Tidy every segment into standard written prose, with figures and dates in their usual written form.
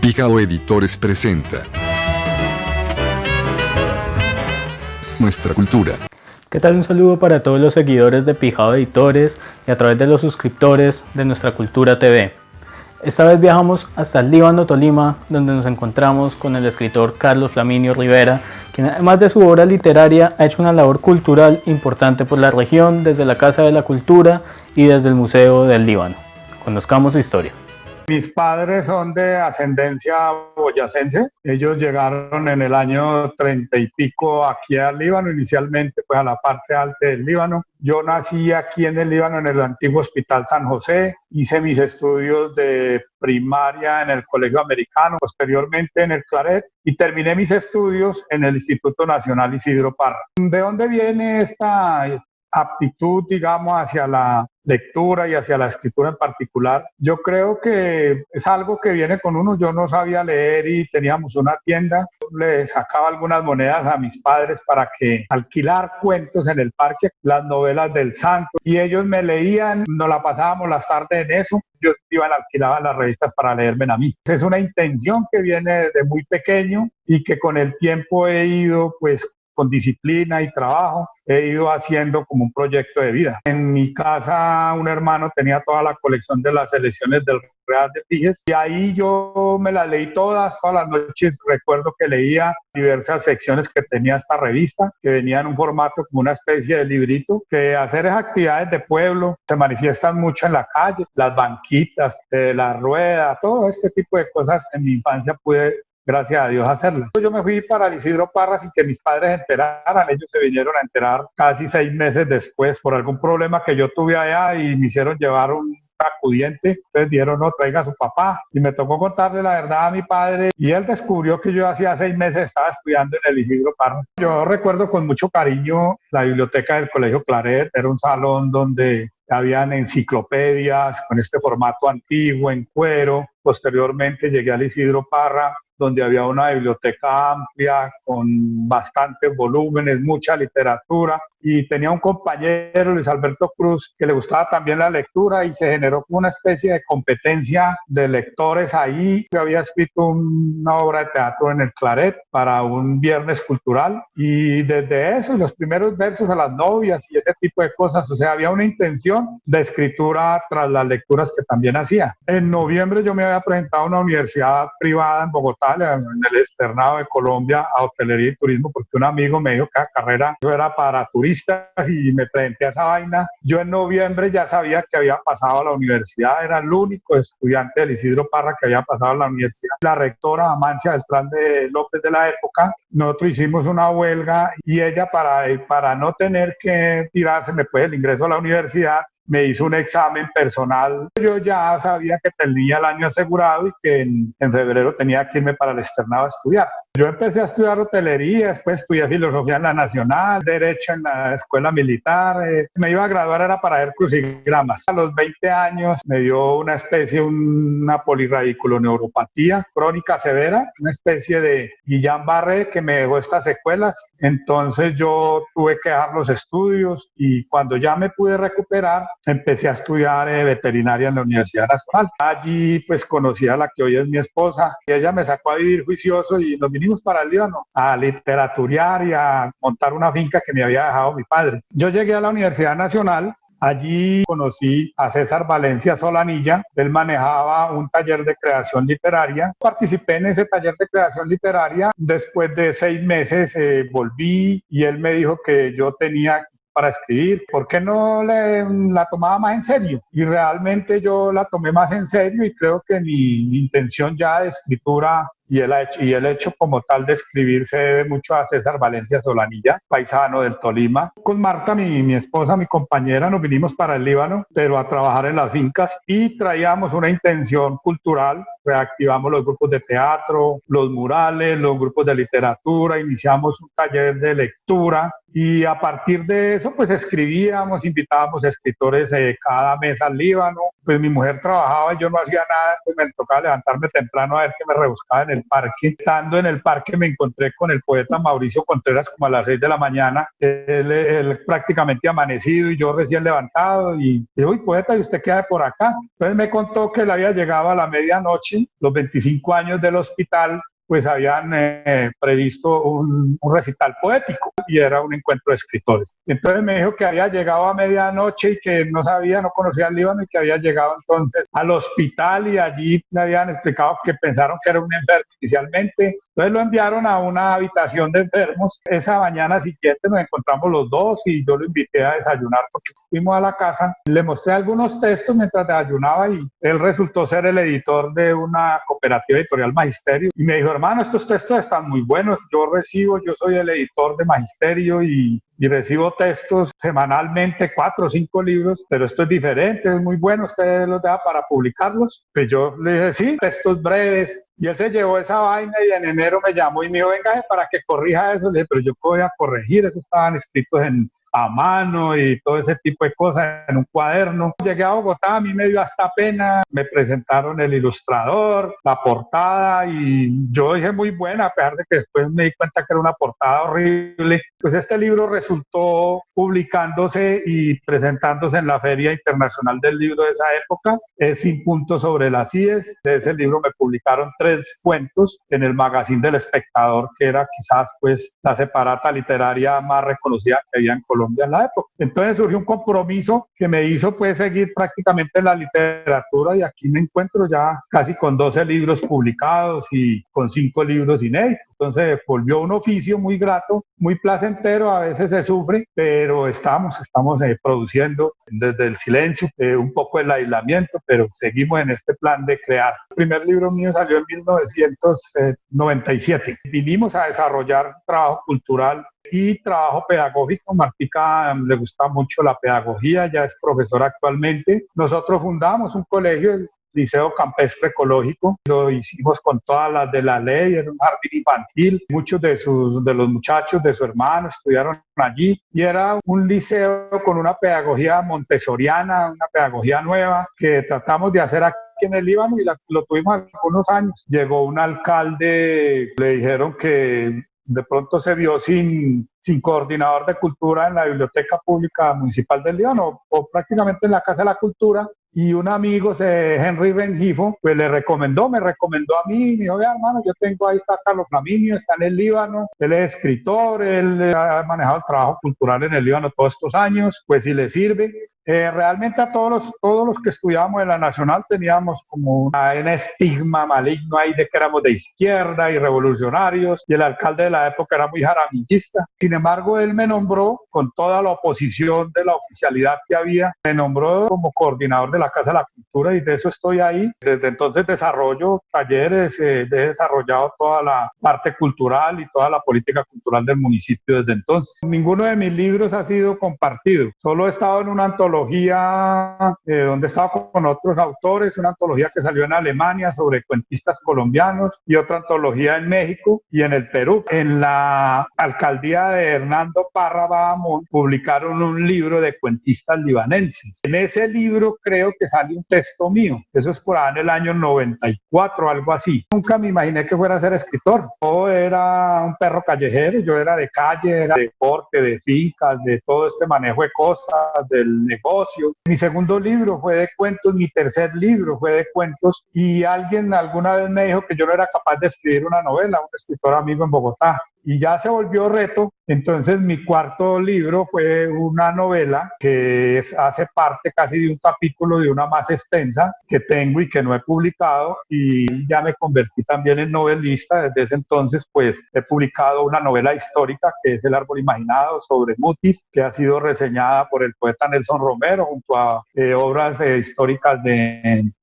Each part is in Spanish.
Pijao Editores presenta Nuestra Cultura. ¿Qué tal? Un saludo para todos los seguidores de Pijao Editores y a través de los suscriptores de Nuestra Cultura TV. Esta vez viajamos hasta el Líbano, Tolima, donde nos encontramos con el escritor Carlos Flaminio Rivera, quien además de su obra literaria ha hecho una labor cultural importante por la región desde la Casa de la Cultura y desde el Museo del Líbano. Conozcamos su historia. Mis padres son de ascendencia boyacense. Ellos llegaron en el año 30 y pico aquí al Líbano, inicialmente pues a la parte alta del Líbano. Yo nací aquí en el Líbano, en el antiguo Hospital San José. Hice mis estudios de primaria en el Colegio Americano, posteriormente en el Claret, y terminé mis estudios en el Instituto Nacional Isidro Parra. ¿De dónde viene esta aptitud, digamos, hacia la lectura y hacia la escritura en particular? Yo creo que es algo que viene con uno. Yo no sabía leer y teníamos una tienda. Le sacaba algunas monedas a mis padres para que alquilar cuentos en el parque, las novelas del Santo, y ellos me leían, nos la pasábamos las tardes en eso. Ellos iban, alquilaban las revistas para leerme a mí. Es una intención que viene desde muy pequeño y que con el tiempo he ido, pues, con disciplina y trabajo, he ido haciendo como un proyecto de vida. En mi casa un hermano tenía toda la colección de las selecciones del Real de Tiges y ahí yo me las leí todas las noches. Recuerdo que leía diversas secciones que tenía esta revista, que venía en un formato como una especie de librito, que hacer esas actividades de pueblo se manifiestan mucho en la calle, las banquitas, la rueda, todo este tipo de cosas en mi infancia pude, gracias a Dios, hacerlas. Yo me fui para el Isidro Parra sin que mis padres se enteraran. Ellos se vinieron a enterar casi 6 meses después por algún problema que yo tuve allá y me hicieron llevar un acudiente. Entonces dijeron, no, traiga a su papá. Y me tocó contarle la verdad a mi padre y él descubrió que yo hacía 6 meses estaba estudiando en el Isidro Parra. Yo recuerdo con mucho cariño la biblioteca del Colegio Claret. Era un salón donde habían enciclopedias con este formato antiguo, en cuero. Posteriormente llegué al Isidro Parra, donde había una biblioteca amplia con bastantes volúmenes, mucha literatura, y tenía un compañero, Luis Alberto Cruz, que le gustaba también la lectura y se generó una especie de competencia de lectores ahí. Yo había escrito una obra de teatro en el Claret para un viernes cultural y desde eso, los primeros versos a las novias y ese tipo de cosas, o sea, había una intención de escritura tras las lecturas que también hacía. En noviembre yo me había presentado a una universidad privada en Bogotá, en el externado de Colombia, a hotelería y turismo, porque un amigo me dijo que la carrera eso era para turistas y me presenté a esa vaina. Yo en noviembre ya sabía que había pasado a la universidad, era el único estudiante del Isidro Parra que había pasado a la universidad. La rectora Amancia Beltrán de López de la época, nosotros hicimos una huelga y ella para no tener que tirarse después del ingreso a la universidad, me hizo un examen personal. Yo ya sabía que tenía el año asegurado y que en febrero tenía que irme para el externado a estudiar. Yo empecé a estudiar hotelería, después estudié filosofía en la Nacional, derecho en la escuela militar. Me iba a graduar, era para ver crucigramas. A los 20 años me dio una especie, una polirradiculoneuropatía crónica severa, una especie de Guillain-Barré que me dejó estas secuelas. Entonces yo tuve que dejar los estudios y cuando ya me pude recuperar, empecé a estudiar veterinaria en la Universidad Nacional. Allí pues conocí a la que hoy es mi esposa y ella me sacó a vivir juicioso y nos vinimos para el Líbano a literaturiar y a montar una finca que me había dejado mi padre. Yo llegué a la Universidad Nacional. Allí conocí a César Valencia Solanilla. Él manejaba un taller de creación literaria. Participé en ese taller de creación literaria. Después de 6 meses volví y él me dijo que yo tenía para escribir, ¿por qué no la tomaba más en serio? Y realmente yo la tomé más en serio y creo que mi intención ya de escritura y el hecho como tal de escribir se debe mucho a César Valencia Solanilla, paisano del Tolima. Con Marta, mi esposa, mi compañera, nos vinimos para el Líbano, pero a trabajar en las fincas y traíamos una intención cultural. Reactivamos los grupos de teatro, los murales, los grupos de literatura, iniciamos un taller de lectura y a partir de eso pues escribíamos, invitábamos escritores cada mes al Líbano. Pues mi mujer trabajaba y yo no hacía nada, pues me tocaba levantarme temprano a ver qué me rebuscaba en el parque. Estando en el parque me encontré con el poeta Mauricio Contreras como a las 6 de la mañana. Él prácticamente amanecido y yo recién levantado. Y dije, uy, poeta, ¿y usted qué hace por acá? Entonces me contó que él había llegado a la medianoche, los 25 años del hospital, pues habían previsto un recital poético y era un encuentro de escritores. Entonces me dijo que había llegado a medianoche y que no sabía, no conocía el Líbano y que había llegado entonces al hospital y allí le habían explicado que pensaron que era un enfermo inicialmente. Entonces lo enviaron a una habitación de enfermos. Esa mañana siguiente nos encontramos los dos y yo lo invité a desayunar porque fuimos a la casa. Le mostré algunos textos mientras desayunaba y él resultó ser el editor de una cooperativa editorial Magisterio y me dijo, hermano, estos textos están muy buenos. Yo soy el editor de Magisterio y recibo textos semanalmente, 4 o 5 libros, pero esto es diferente, es muy bueno, usted los deja para publicarlos. Pues yo le dije, sí, textos breves. Y él se llevó esa vaina y en enero me llamó y me dijo, venga, para que corrija eso. Le dije, pero yo voy a corregir, eso estaban escritos a mano y todo ese tipo de cosas en un cuaderno. Llegué a Bogotá, a mí me dio hasta pena, me presentaron el ilustrador, la portada y yo dije muy buena, a pesar de que después me di cuenta que era una portada horrible. Pues este libro resultó publicándose y presentándose en la Feria Internacional del Libro de esa época, es Sin puntos sobre las IES. De ese libro me publicaron 3 cuentos en el Magazine del Espectador, que era quizás pues la separata literaria más reconocida que había en Colombia en la época. Entonces surgió un compromiso que me hizo pues seguir prácticamente en la literatura y aquí me encuentro ya casi con 12 libros publicados y con 5 libros inéditos. Entonces volvió un oficio muy grato, muy placentero, a veces se sufre, pero estamos produciendo desde el silencio, un poco el aislamiento, pero seguimos en este plan de crear. El primer libro mío salió en 1997. Vinimos a desarrollar trabajo cultural y trabajo pedagógico. Martica le gusta mucho la pedagogía, ya es profesora actualmente. Nosotros fundamos un colegio, el Liceo Campestre Ecológico, lo hicimos con todas las de la ley, era un jardín infantil, muchos de los muchachos de su hermano estudiaron allí y era un liceo con una pedagogía montessoriana, una pedagogía nueva que tratamos de hacer aquí en el Líbano y lo tuvimos hace unos años. Llegó un alcalde, le dijeron que de pronto se vio sin coordinador de cultura en la Biblioteca Pública Municipal del Líbano o prácticamente en la Casa de la Cultura. Y un amigo, Henry Rengifo, pues me recomendó a mí, me dijo, hermano, yo tengo, ahí está Carlos Flaminio, está en el Líbano, él es escritor, él ha manejado el trabajo cultural en el Líbano todos estos años, pues si le sirve. Realmente a todos los que estudiábamos en la Nacional teníamos como un estigma maligno ahí de que éramos de izquierda y revolucionarios, y el alcalde de la época era muy jaramillista. Sin embargo, él me nombró, con toda la oposición de la oficialidad que había, me nombró como coordinador de la Casa de la Cultura y de eso estoy ahí. Desde entonces desarrollo talleres, he desarrollado toda la parte cultural y toda la política cultural del municipio desde entonces. Ninguno de mis libros ha sido compartido, solo he estado en una antología donde he estado con otros autores, una antología que salió en Alemania sobre cuentistas colombianos y otra antología en México y en el Perú. En la alcaldía de Hernando Parra Bahamón publicaron un libro de cuentistas libanenses. En ese libro creo que sale un texto mío, eso es por ahí en el año 94, algo así. Nunca me imaginé que fuera a ser escritor. Yo era un perro callejero, yo era de calle, era de deporte, de fincas, de todo este manejo de cosas, del negocio. Mi segundo libro fue de cuentos, mi tercer libro fue de cuentos y alguien alguna vez me dijo que yo no era capaz de escribir una novela, un escritor amigo en Bogotá. Y ya se volvió reto, entonces mi cuarto libro fue una novela que hace parte casi de un capítulo de una más extensa que tengo y que no he publicado y ya me convertí también en novelista. Desde ese entonces pues he publicado una novela histórica que es El Árbol Imaginado sobre Mutis, que ha sido reseñada por el poeta Nelson Romero junto a obras históricas de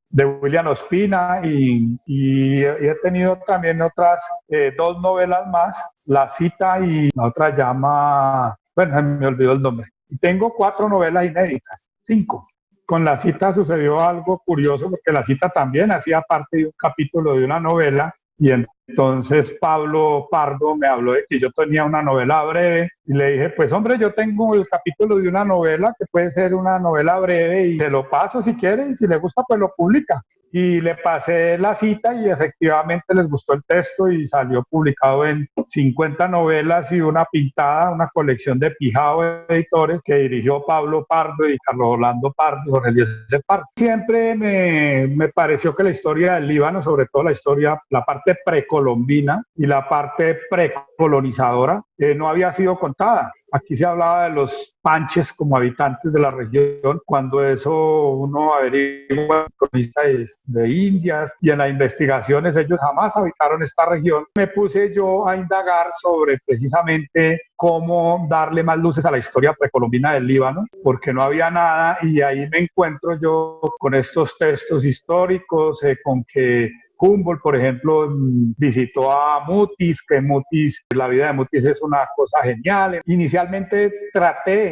William Ospina y he tenido también otras 2 novelas más, La Cita y la otra llama, bueno, me olvidó el nombre. Y tengo 4 novelas inéditas, 5. Con La Cita sucedió algo curioso porque La Cita también hacía parte de un capítulo de una novela y entonces Pablo Pardo me habló de que yo tenía una novela breve y le dije, pues hombre, yo tengo el capítulo de una novela que puede ser una novela breve y se lo paso si quiere y si le gusta pues lo publica. y le pasé la cita y efectivamente les gustó el texto y salió publicado en 50 novelas y una pintada, una colección de Pijao Editores que dirigió Pablo Pardo y Carlos Orlando Pardo y Jorge Eliezer Pardo. Siempre me pareció que la historia del Líbano, sobre todo la parte precolombina y la parte precolonizadora, no había sido contada. Aquí se hablaba de los panches como habitantes de la región, cuando eso uno averigua cronistas de Indias y en las investigaciones ellos jamás habitaron esta región. Me puse yo a indagar sobre precisamente cómo darle más luces a la historia precolombina del Líbano, porque no había nada y ahí me encuentro yo con estos textos históricos, con que Humboldt, por ejemplo, visitó a Mutis, que Mutis, la vida de Mutis es una cosa genial. Inicialmente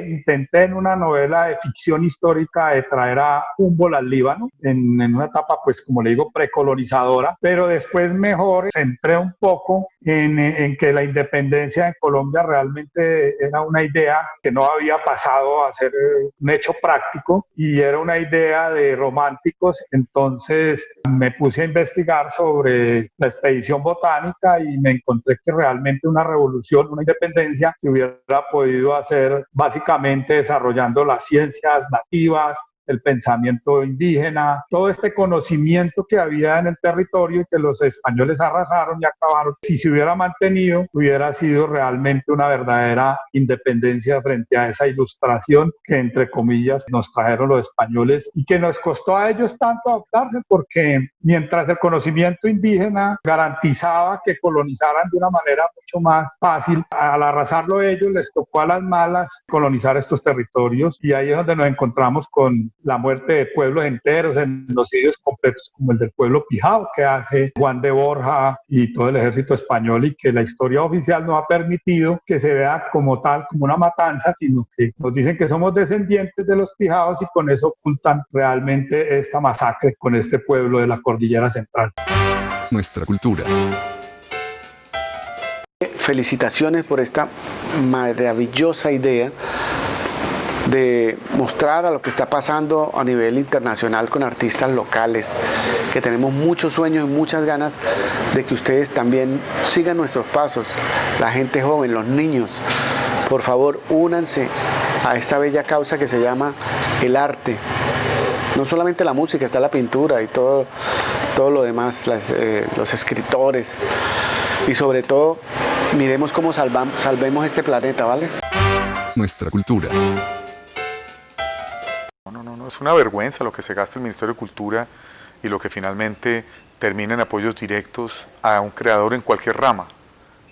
intenté en una novela de ficción histórica de traer a Humboldt al Líbano, en una etapa, pues como le digo, precolonizadora, pero después mejor centré un poco en que la independencia en Colombia realmente era una idea que no había pasado a ser un hecho práctico y era una idea de románticos. Entonces me puse a investigar sobre la expedición botánica y me encontré que realmente una revolución, una independencia se hubiera podido hacer básicamente desarrollando las ciencias nativas, el pensamiento indígena, todo este conocimiento que había en el territorio y que los españoles arrasaron y acabaron. Si se hubiera mantenido, hubiera sido realmente una verdadera independencia frente a esa ilustración que, entre comillas, nos trajeron los españoles y que nos costó a ellos tanto adaptarse, porque mientras el conocimiento indígena garantizaba que colonizaran de una manera mucho más fácil, al arrasarlo ellos les tocó a las malas colonizar estos territorios y ahí es donde nos encontramos con la muerte de pueblos enteros, en genocidios completos como el del pueblo Pijao que hace Juan de Borja y todo el ejército español, y que la historia oficial no ha permitido que se vea como tal, como una matanza, sino que nos dicen que somos descendientes de los Pijaos y con eso ocultan realmente esta masacre con este pueblo de la Cordillera Central. Nuestra cultura. Felicitaciones por esta maravillosa idea de mostrar a lo que está pasando a nivel internacional con artistas locales, que tenemos muchos sueños y muchas ganas de que ustedes también sigan nuestros pasos, la gente joven, los niños. Por favor, únanse a esta bella causa que se llama el arte. No solamente la música, está la pintura y todo lo demás, los escritores, y sobre todo miremos cómo salvemos este planeta, ¿vale? Nuestra cultura. No, es una vergüenza lo que se gasta el Ministerio de Cultura y lo que finalmente termina en apoyos directos a un creador en cualquier rama.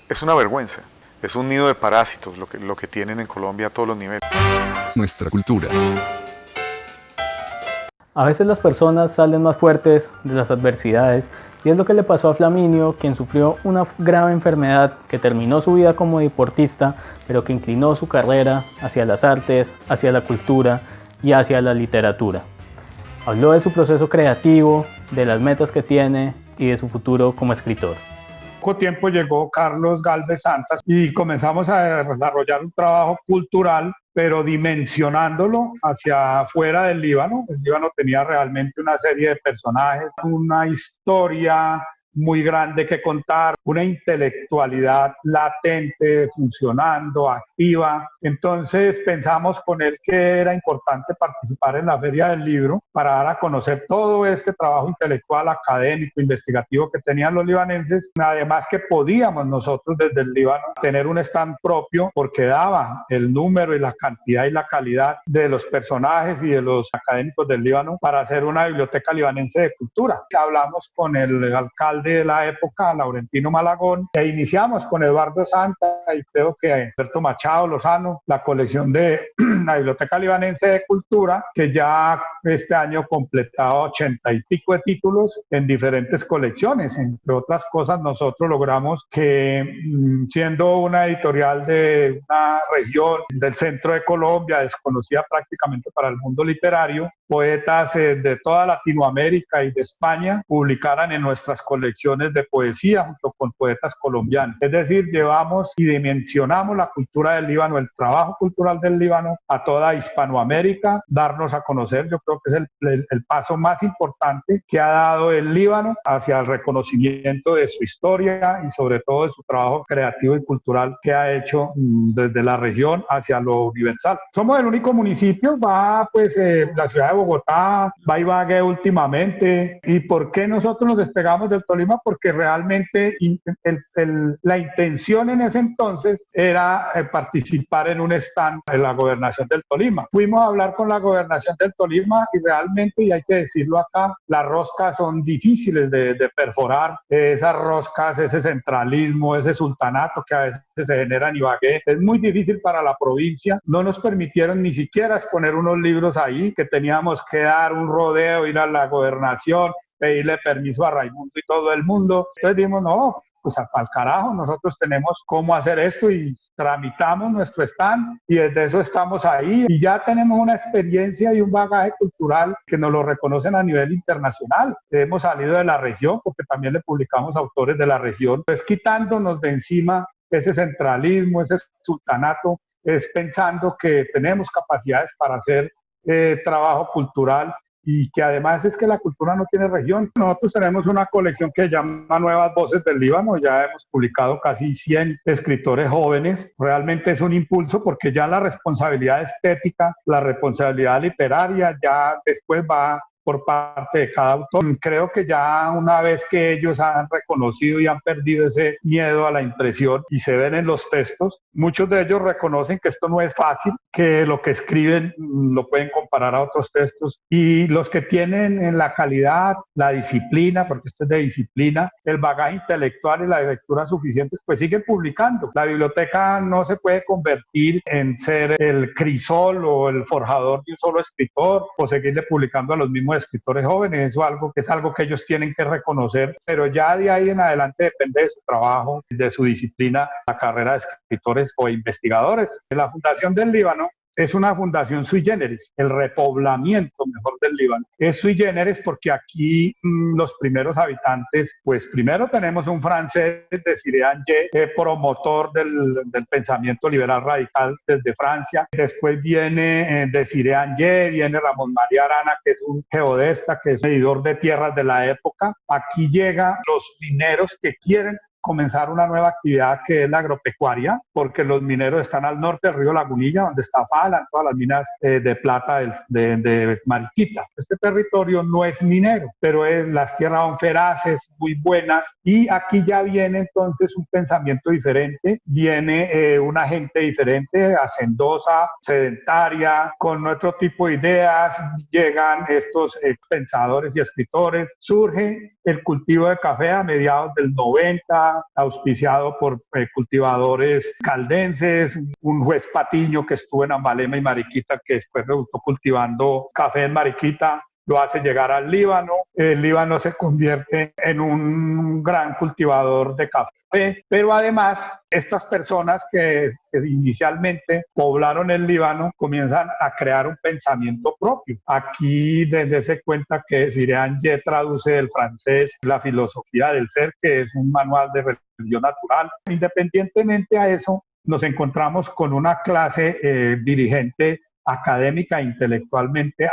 Es una vergüenza, es un nido de parásitos lo que tienen en Colombia a todos los niveles. Nuestra cultura. A veces las personas salen más fuertes de las adversidades y es lo que le pasó a Flaminio, quien sufrió una grave enfermedad que terminó su vida como deportista, pero que inclinó su carrera hacia las artes, hacia la cultura y hacia la literatura. Habló de su proceso creativo, de las metas que tiene y de su futuro como escritor. Poco tiempo llegó Carlos Galvez Santas y comenzamos a desarrollar un trabajo cultural, pero dimensionándolo hacia afuera del Líbano. El Líbano tenía realmente una serie de personajes, una historia muy grande que contar, una intelectualidad latente, funcionando, activa. Entonces pensamos con él que era importante participar en la Feria del Libro para dar a conocer todo este trabajo intelectual, académico, investigativo que tenían los libanenses. Además que podíamos nosotros desde el Líbano tener un stand propio porque daba el número y la cantidad y la calidad de los personajes y de los académicos del Líbano para hacer una biblioteca libanense de cultura. Hablamos con el alcalde de la época, Laurentino Malagón, e iniciamos con Eduardo Santa y creo que Alberto Machado Lozano, la colección de la Biblioteca Libanense de Cultura, que ya este año completaba 80 y pico de títulos en diferentes colecciones. Entre otras cosas, nosotros logramos que, siendo una editorial de una región del centro de Colombia, desconocida prácticamente para el mundo literario, poetas de toda Latinoamérica y de España publicaran en nuestras colecciones de poesía junto con poetas colombianos. Es decir, llevamos y dimensionamos la cultura del Líbano, el trabajo cultural del Líbano a toda Hispanoamérica, darnos a conocer. Yo creo que es el paso más importante que ha dado el Líbano hacia el reconocimiento de su historia y sobre todo de su trabajo creativo y cultural que ha hecho desde la región hacia lo universal. Somos el único municipio, va pues la ciudad de Bogotá, va Ibagué últimamente. ¿Y por qué nosotros nos despegamos del Tolima? Porque realmente la intención en ese entonces era participar en un stand en la gobernación del Tolima. Fuimos a hablar con la gobernación del Tolima y realmente, y hay que decirlo acá, las roscas son difíciles de perforar. Esas roscas, ese centralismo, ese sultanato que a veces se genera en Ibagué, es muy difícil para la provincia. No nos permitieron ni siquiera exponer unos libros ahí, que teníamos que dar un rodeo, ir a la gobernación, pedirle permiso a Raimundo y todo el mundo. Entonces dijimos, no, pues al carajo, nosotros tenemos cómo hacer esto y tramitamos nuestro stand y desde eso estamos ahí y ya tenemos una experiencia y un bagaje cultural que nos lo reconocen a nivel internacional. Hemos salido de la región porque también le publicamos autores de la región, pues quitándonos de encima ese centralismo, ese sultanato, es pensando que tenemos capacidades para hacer trabajo cultural y que además es que la cultura no tiene región. Nosotros tenemos una colección que se llama Nuevas Voces del Líbano, ya hemos publicado casi 100 escritores jóvenes. Realmente es un impulso porque ya la responsabilidad estética, la responsabilidad literaria ya después va por parte de cada autor. Creo que ya una vez que ellos han reconocido y han perdido ese miedo a la impresión y se ven en los textos, muchos de ellos reconocen que esto no es fácil, que lo que escriben lo pueden comparar a otros textos y los que tienen en la calidad, la disciplina, porque esto es de disciplina, el bagaje intelectual y la lectura suficientes, pues siguen publicando. La biblioteca no se puede convertir en ser el crisol o el forjador de un solo escritor o seguirle publicando a los mismos escritores jóvenes. Eso es algo que ellos tienen que reconocer, pero ya de ahí en adelante depende de su trabajo, de su disciplina, la carrera de escritores o investigadores. La Fundación del Líbano es una fundación sui generis, el repoblamiento mejor del Líbano. Es sui generis porque aquí los primeros habitantes, pues primero tenemos un francés, Désiré Angers, promotor del pensamiento liberal radical desde Francia. Después viene Désiré Angers, viene Ramón María Arana, que es un geodesta, que es medidor de tierras de la época. Aquí llegan los mineros que quieren comenzar una nueva actividad que es la agropecuaria, porque los mineros están al norte del río Lagunilla, donde está Falan, todas las minas de plata de Mariquita. Este territorio no es minero, pero las tierras son feraces, muy buenas, y aquí ya viene entonces un pensamiento diferente, viene una gente diferente, hacendosa, sedentaria, con otro tipo de ideas, llegan estos pensadores y escritores, surge el cultivo de café a mediados del 90, auspiciado por cultivadores caldenses, un juez Patiño que estuvo en Ambalema y Mariquita, que después resultó cultivando café en Mariquita, lo hace llegar al Líbano. El Líbano se convierte en un gran cultivador de café, pero además estas personas que inicialmente poblaron el Líbano comienzan a crear un pensamiento propio. Aquí desde se cuenta que Désiré Angers traduce del francés La filosofía del ser, que es un manual de religión natural. Independientemente a eso, nos encontramos con una clase dirigente académica e intelectualmente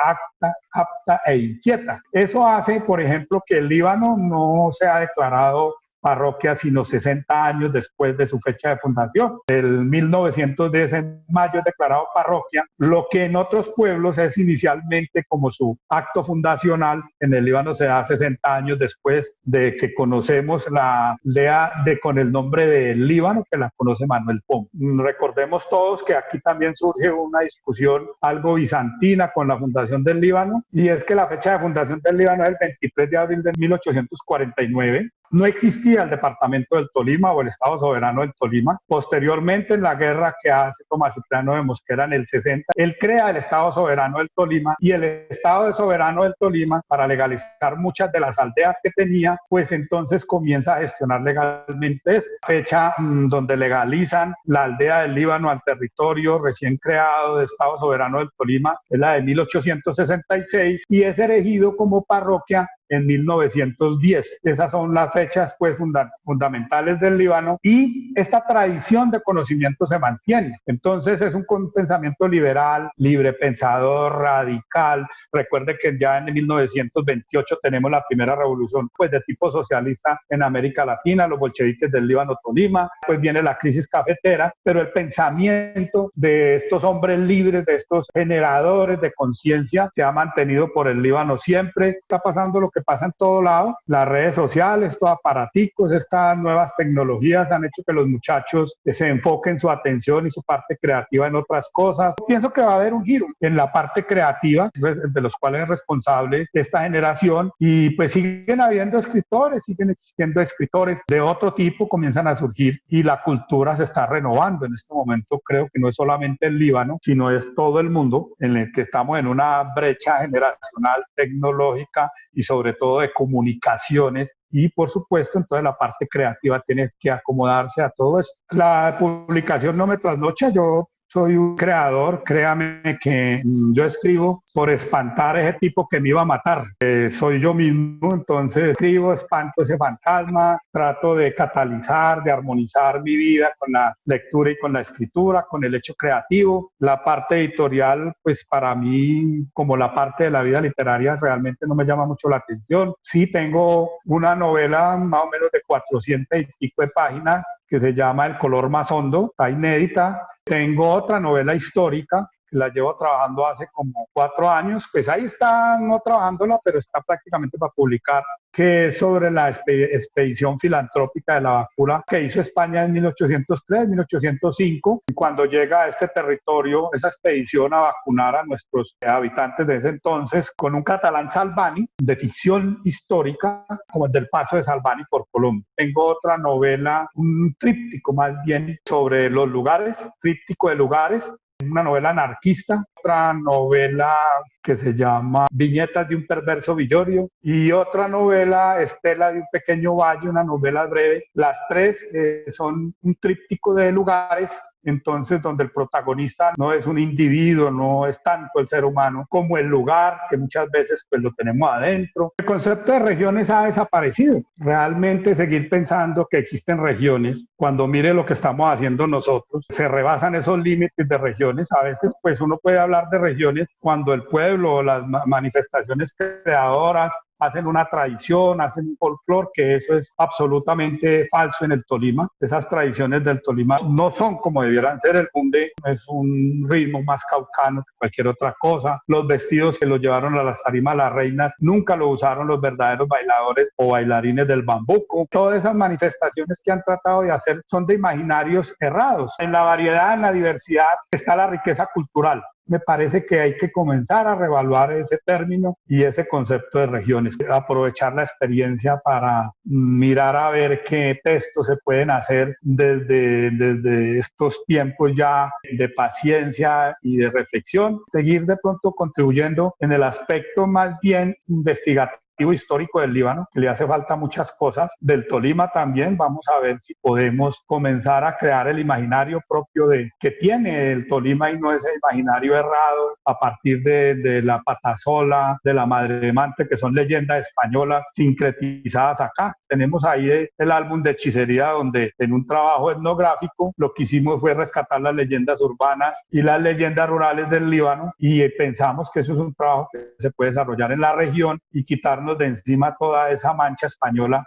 apta e inquieta. Eso hace, por ejemplo, que el Líbano no sea declarado parroquia sino 60 años después de su fecha de fundación. El 1910 en mayo es declarado parroquia, lo que en otros pueblos es inicialmente como su acto fundacional. En el Líbano se da 60 años después de que conocemos la aldea con el nombre de Líbano, que la conoce Manuel Pombo. Recordemos todos que aquí también surge una discusión algo bizantina con la fundación del Líbano, y es que la fecha de fundación del Líbano es el 23 de abril de 1849. No existía el departamento del Tolima o el Estado Soberano del Tolima. Posteriormente, en la guerra que hace Tomás Cipriano de Mosquera en el 60, él crea el Estado Soberano del Tolima, y el Estado Soberano del Tolima, para legalizar muchas de las aldeas que tenía, pues entonces comienza a gestionar legalmente esta fecha donde legalizan la aldea del Líbano al territorio recién creado del Estado Soberano del Tolima, es la de 1866, y es erigido como parroquia en 1910. Esas son las fechas pues fundamentales del Líbano y esta tradición de conocimiento se mantiene. Entonces es un pensamiento liberal, libre pensador, radical. Recuerde que ya en 1928 tenemos la primera revolución pues de tipo socialista en América Latina, los bolcheviques del Líbano Tolima, pues viene la crisis cafetera, pero el pensamiento de estos hombres libres, de estos generadores de conciencia se ha mantenido por el Líbano siempre. Está pasando lo que pasa en todo lado, las redes sociales, estos aparaticos, estas nuevas tecnologías han hecho que los muchachos se enfoquen su atención y su parte creativa en otras cosas. Pienso que va a haber un giro en la parte creativa, de los cuales es responsable esta generación, y pues siguen habiendo escritores, siguen existiendo escritores de otro tipo, comienzan a surgir y la cultura se está renovando. En este momento creo que no es solamente el Líbano, sino es todo el mundo en el que estamos en una brecha generacional, tecnológica y sobre todo de comunicaciones. Y por supuesto, entonces la parte creativa tiene que acomodarse a todo esto. La publicación no me trasnocha, yo soy un creador, créame que yo escribo por espantar a ese tipo que me iba a matar. Soy yo mismo, entonces escribo, espanto ese fantasma, trato de catalizar, de armonizar mi vida con la lectura y con la escritura, con el hecho creativo. La parte editorial, pues para mí, como la parte de la vida literaria, realmente no me llama mucho la atención. Sí tengo una novela más o menos de 400 y pico de páginas que se llama El color más hondo, está inédita. Tengo otra novela histórica que la llevo trabajando hace como 4 años, pues ahí está, no trabajándola, pero está prácticamente para publicar, que es sobre la expedición filantrópica de la vacuna que hizo España en 1803, 1805, y cuando llega a este territorio, esa expedición a vacunar a nuestros habitantes de ese entonces, con un catalán Salvani, de ficción histórica, como el del paso de Salvani por Colombia. Tengo otra novela, un tríptico más bien, sobre los lugares, tríptico de lugares, una novela anarquista, otra novela que se llama Viñetas de un perverso Villorio y otra novela, Estela de un pequeño valle, una novela breve. Las tres son un tríptico de lugares, entonces donde el protagonista no es un individuo, no es tanto el ser humano como el lugar, que muchas veces pues lo tenemos adentro. El concepto de regiones ha desaparecido. Realmente seguir pensando que existen regiones, cuando mire lo que estamos haciendo nosotros, se rebasan esos límites de regiones. A veces pues uno puede hablar de regiones cuando el pueblo o las manifestaciones creadoras hacen una tradición, hacen un folclore, que eso es absolutamente falso en el Tolima. Esas tradiciones del Tolima no son como debieran ser. El funde es un ritmo más caucano que cualquier otra cosa. Los vestidos que los llevaron a las tarimas las reinas nunca lo usaron los verdaderos bailadores o bailarines del bambuco. Todas esas manifestaciones que han tratado de hacer son de imaginarios errados. En la variedad, en la diversidad, está la riqueza cultural. Me parece que hay que comenzar a reevaluar ese término y ese concepto de regiones, aprovechar la experiencia para mirar a ver qué textos se pueden hacer desde estos tiempos ya de paciencia y de reflexión, seguir de pronto contribuyendo en el aspecto más bien investigativo histórico del Líbano, que le hace falta muchas cosas, del Tolima también. Vamos a ver si podemos comenzar a crear el imaginario propio que tiene el Tolima y no ese imaginario errado a partir de la patasola, de la madremante, que son leyendas españolas sincretizadas acá. Tenemos ahí el álbum de hechicería, donde en un trabajo etnográfico lo que hicimos fue rescatar las leyendas urbanas y las leyendas rurales del Líbano, y pensamos que eso es un trabajo que se puede desarrollar en la región y quitarnos de encima toda esa mancha española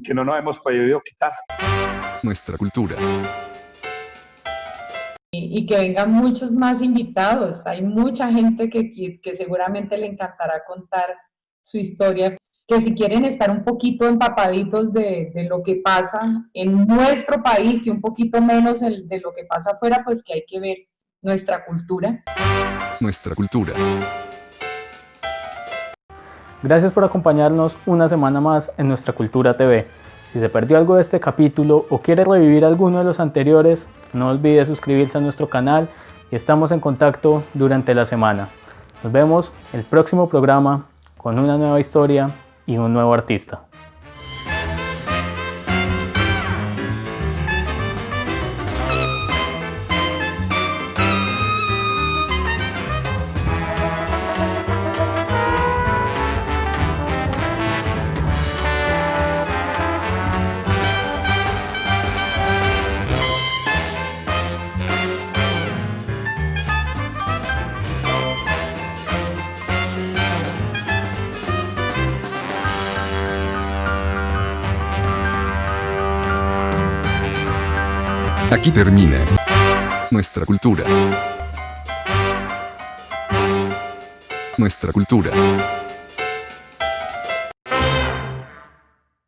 que no nos hemos podido quitar. Nuestra cultura. Y que vengan muchos más invitados. Hay mucha gente que seguramente le encantará contar su historia, que si quieren estar un poquito empapaditos de lo que pasa en nuestro país y un poquito menos de lo que pasa afuera, pues que hay que ver nuestra cultura. Nuestra cultura. Gracias por acompañarnos una semana más en Nuestra Cultura TV. Si se perdió algo de este capítulo o quiere revivir alguno de los anteriores, no olvide suscribirse a nuestro canal y estamos en contacto durante la semana. Nos vemos el próximo programa con una nueva historia y un nuevo artista. Aquí termina nuestra cultura. Nuestra cultura.